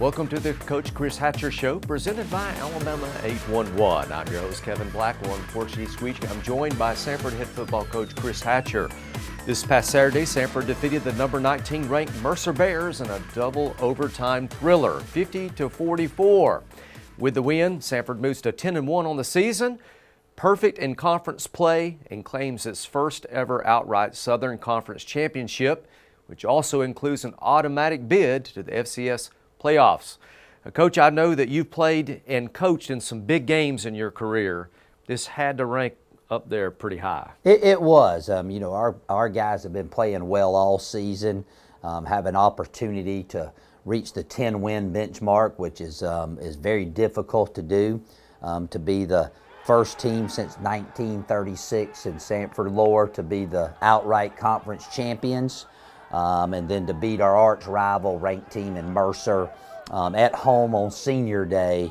Welcome to the Coach Chris Hatcher Show, presented by Alabama 811. I'm your host, Kevin Blackwell. Unfortunately, this week I'm joined by Samford head football coach Chris Hatcher. This past Saturday, Samford defeated the number 19 ranked Mercer Bears in a double overtime thriller, 50-44. With the win, Samford moves to 10-1 on the season, perfect in conference play, and claims its first ever outright Southern Conference Championship, which also includes an automatic bid to the FCS Playoffs. Coach, I know that you've played and coached in some big games in your career. This had to rank up there pretty high. It was. Our guys have been playing well all season, have an opportunity to reach the 10-win benchmark, which is very difficult to do. To be the first team since 1936 in Samford lore to be the outright conference champions. And then to beat our arch rival ranked team in Mercer at home on senior day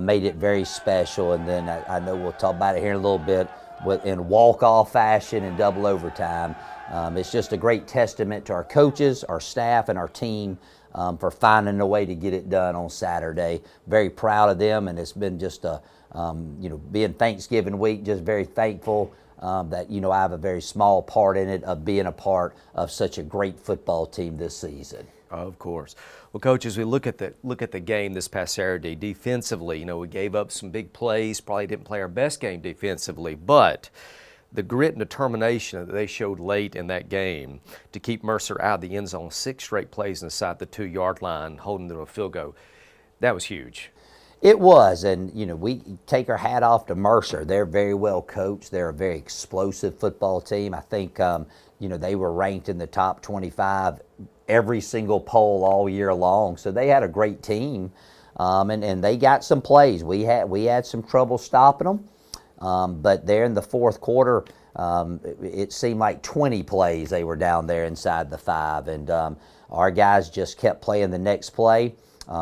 made it very special. And then I know we'll talk about it here in a little bit in walk-off fashion and double overtime. It's just a great testament to our coaches, our staff, and our team for finding a way to get it done on Saturday. Very proud of them, and it's been just being Thanksgiving week, just very thankful that I have a very small part in it of being a part of such a great football team this season. Of course. Well, Coach, as we look at the game this past Saturday, defensively, we gave up some big plays, probably didn't play our best game defensively, but the grit and determination that they showed late in that game to keep Mercer out of the end zone 6 straight plays inside the 2-yard line, holding them to a field goal, that was huge. It was, and we take our hat off to Mercer. They're very well coached. They're a very explosive football team. I think they were ranked in the top 25 every single poll all year long. So they had a great team, and they got some plays. We had some trouble stopping them, but there in the fourth quarter, it seemed like 20 plays they were down there inside the 5, and our guys just kept playing the next play.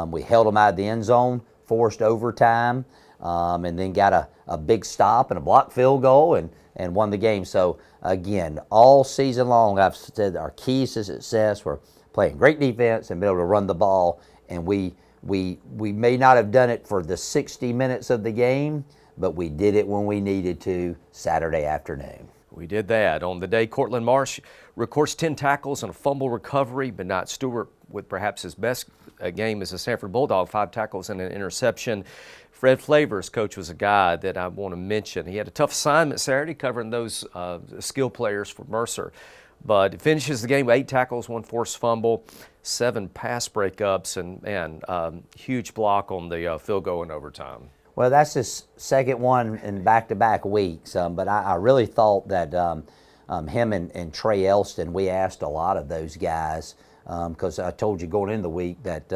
We held them out of the end zone, forced overtime, and then got a big stop and a blocked field goal and won the game. So again, all season long I've said our keys to success were playing great defense and be able to run the ball, and we may not have done it for the 60 minutes of the game, but we did it when we needed to Saturday afternoon. We did that. On the day, Cortland Marsh records 10 tackles and a fumble recovery. Bernard Stewart with perhaps his best game as a Samford Bulldog, 5 tackles and an interception. Fred Flavors, coach, was a guy that I want to mention. He had a tough assignment Saturday covering those skill players for Mercer, but it finishes the game with 8 tackles, 1 forced fumble, 7 pass breakups, and huge block on the field goal in overtime. Well, that's his second one in back-to-back weeks, but I really thought that him and Trey Elston, we asked a lot of those guys because I told you going into the week that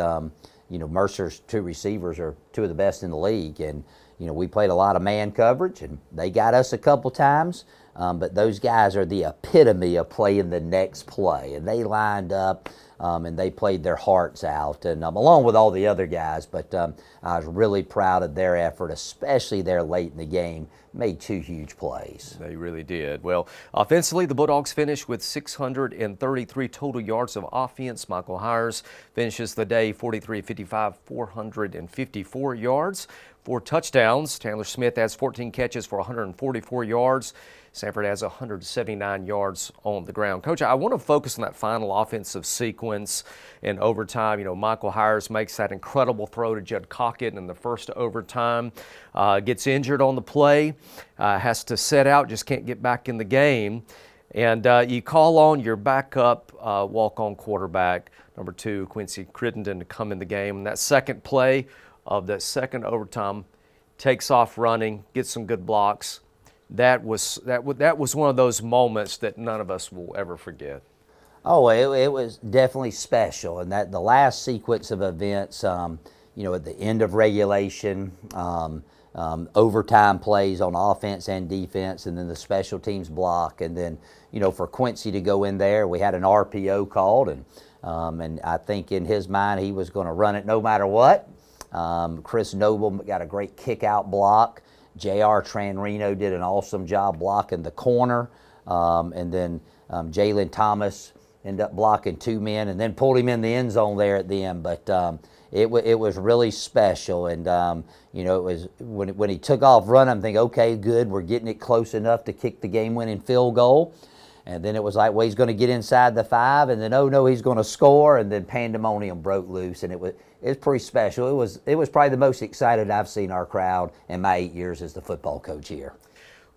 Mercer's 2 receivers are 2 of the best in the league, and we played a lot of man coverage, and they got us a couple times, but those guys are the epitome of playing the next play, and they lined up and they played their hearts out, and along with all the other guys, but I was really proud of their effort, especially there late in the game. Made 2 huge plays. They really did. Well, offensively, the Bulldogs finished with 633 total yards of offense. Michael Hires finishes the day 43-55, 454 yards, 4 touchdowns. Chandler Smith adds 14 catches for 144 yards. Samford has 179 yards on the ground. Coach, I want to focus on that final offensive sequence in overtime. Michael Hires makes that incredible throw to Judd Cockett in the first overtime, gets injured on the play, has to set out, just can't get back in the game. And you call on your backup walk-on quarterback, number 2, Quincy Crittenden, to come in the game. And that second play of that second overtime takes off running, gets some good blocks. That was one of those moments that none of us will ever forget. Oh, it was definitely special, and that the last sequence of events, at the end of regulation, overtime plays on offense and defense, and then the special teams block, and then for Quincy to go in there, we had an RPO called, and I think in his mind he was going to run it no matter what. Chris Noble got a great kick-out block. J.R. Tranrino did an awesome job blocking the corner, and then Jalen Thomas ended up blocking 2 men and then pulled him in the end zone there at the end. But it was really special. And you know, it was when he took off running, I'm thinking, okay, good, we're getting it close enough to kick the game-winning field goal. And then it was like, well, he's going to get inside the 5, and then, oh no, he's going to score, and then pandemonium broke loose, and it was pretty special. It was probably the most excited I've seen our crowd in my 8 years as the football coach here.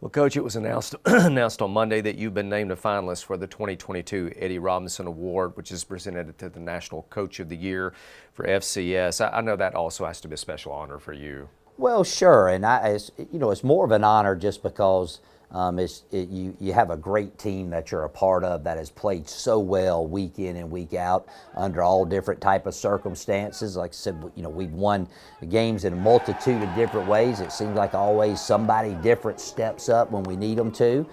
Well, Coach, it was announced on Monday that you've been named a finalist for the 2022 Eddie Robinson Award, which is presented to the National Coach of the Year for FCS. I know that also has to be a special honor for you. Well, sure, and you know, it's more of an honor just because you have a great team that you're a part of that has played so well week in and week out under all different type of circumstances. Like I said, you know, we've won games in a multitude of different ways. It seems like always somebody different steps up when we need them to.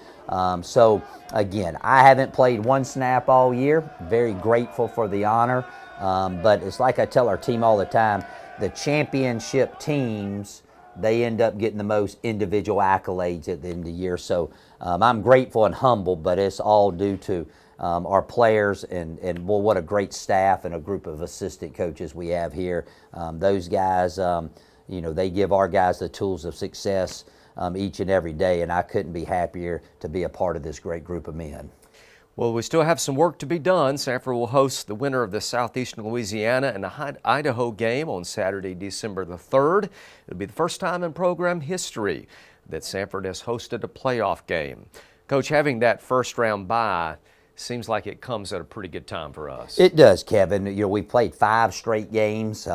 So again, I haven't played one snap all year. Very grateful for the honor, but it's like I tell our team all the time, the championship teams, they end up getting the most individual accolades at the end of the year. So I'm grateful and humble, but it's all due to our players and well, what a great staff and a group of assistant coaches we have here. Those guys, you know, they give our guys the tools of success each and every day, and I couldn't be happier to be a part of this great group of men. Well, we still have some work to be done. Samford will host the winner of the Southeastern Louisiana and the Idaho game on Saturday, December the 3rd. It'll be the first time in program history that Samford has hosted a playoff game. Coach, having that first round bye seems like it comes at a pretty good time for us. It does, Kevin. You know, we played 5 straight games,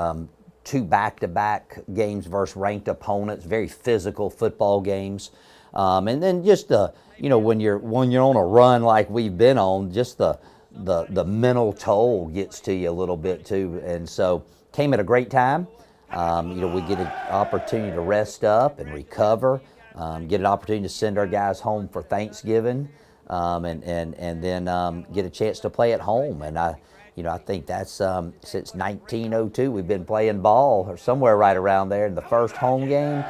2 back-to-back games versus ranked opponents, very physical football games. And then just you know, when you're on a run like we've been on, just the mental toll gets to you a little bit too. And so came at a great time. You know, we get an opportunity to rest up and recover, get an opportunity to send our guys home for Thanksgiving, and then get a chance to play at home. And you know, I think that's since 1902 we've been playing ball, or somewhere right around there, in the first home game.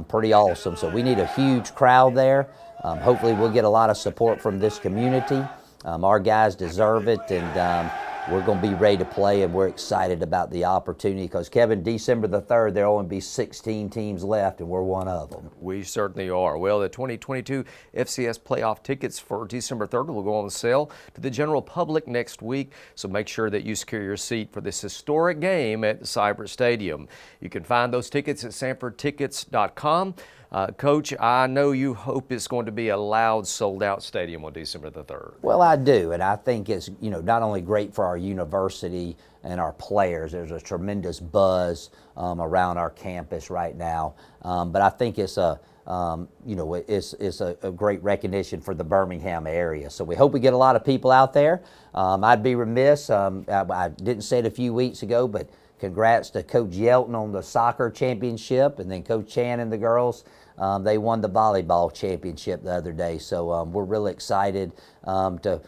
Pretty awesome. So we need a huge crowd there. Hopefully we'll get a lot of support from this community. Our guys deserve it, and we're going to be ready to play, and we're excited about the opportunity because, Kevin, December the 3rd, there will only be 16 teams left, and we're one of them. We certainly are. Well, the 2022 FCS Playoff tickets for December 3rd will go on sale to the general public next week, so make sure that you secure your seat for this historic game at the Cyber Stadium. You can find those tickets at SamfordTickets.com. Coach, I know you hope it's going to be a loud, sold-out stadium on December the 3rd. Well, I do, and I think it's, you know, not only great for our university and our players. There's a tremendous buzz around our campus right now, but I think it's a you know, it's a great recognition for the Birmingham area. So we hope we get a lot of people out there. I'd be remiss, I didn't say it a few weeks ago, but congrats to Coach Yelton on the soccer championship, and then Coach Chan and the girls. They won the volleyball championship the other day, so we're really excited to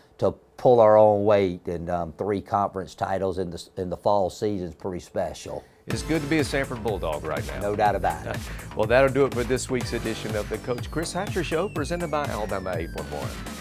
pull our own weight, and 3 conference titles in the fall season is pretty special. It's good to be a Samford Bulldog right now. No doubt about it. Well, that'll do it for this week's edition of the Coach Chris Hatcher Show, presented by Alabama 811.